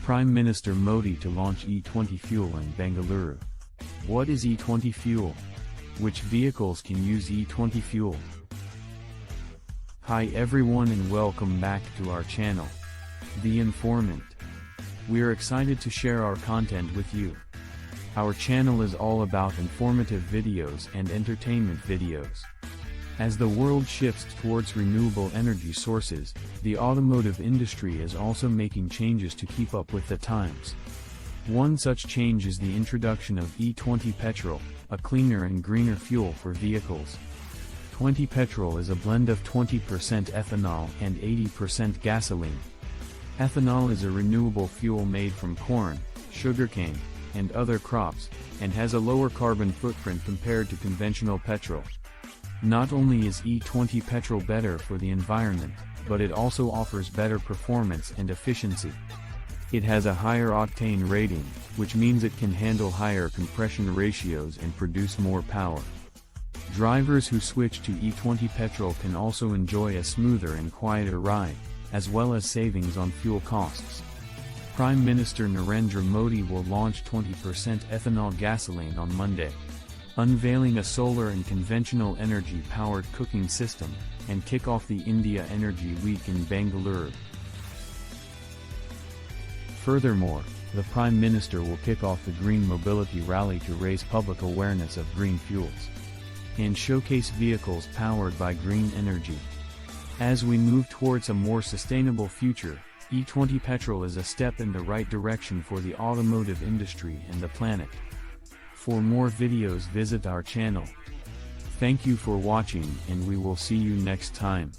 Prime Minister Modi to launch E20 fuel in Bengaluru. What is E20 fuel? Which vehicles can use E20 fuel? Hi everyone and welcome back to our channel, The Informant. We're excited to share our content with you. Our channel is all about informative videos and entertainment videos. As the world shifts towards renewable energy sources, the automotive industry is also making changes to keep up with the times. One such change is the introduction of E20 Petrol, a cleaner and greener fuel for vehicles. 20 Petrol is a blend of 20% ethanol and 80% gasoline. Ethanol is a renewable fuel made from corn, sugarcane, and other crops, and has a lower carbon footprint compared to conventional petrol. Not only is E20 Petrol better for the environment, but it also offers better performance and efficiency. It has a higher octane rating, which means it can handle higher compression ratios and produce more power. Drivers who switch to E20 Petrol can also enjoy a smoother and quieter ride, as well as savings on fuel costs. Prime Minister Narendra Modi will launch 20% ethanol gasoline on Monday, unveiling a solar and conventional energy-powered cooking system, and kick off the India Energy Week in Bengaluru. Furthermore, the Prime Minister will kick off the Green Mobility Rally to raise public awareness of green fuels and showcase vehicles powered by green energy. As we move towards a more sustainable future, E20 Petrol is a step in the right direction for the automotive industry and the planet. For more videos, visit our channel. Thank you for watching and we will see you next time.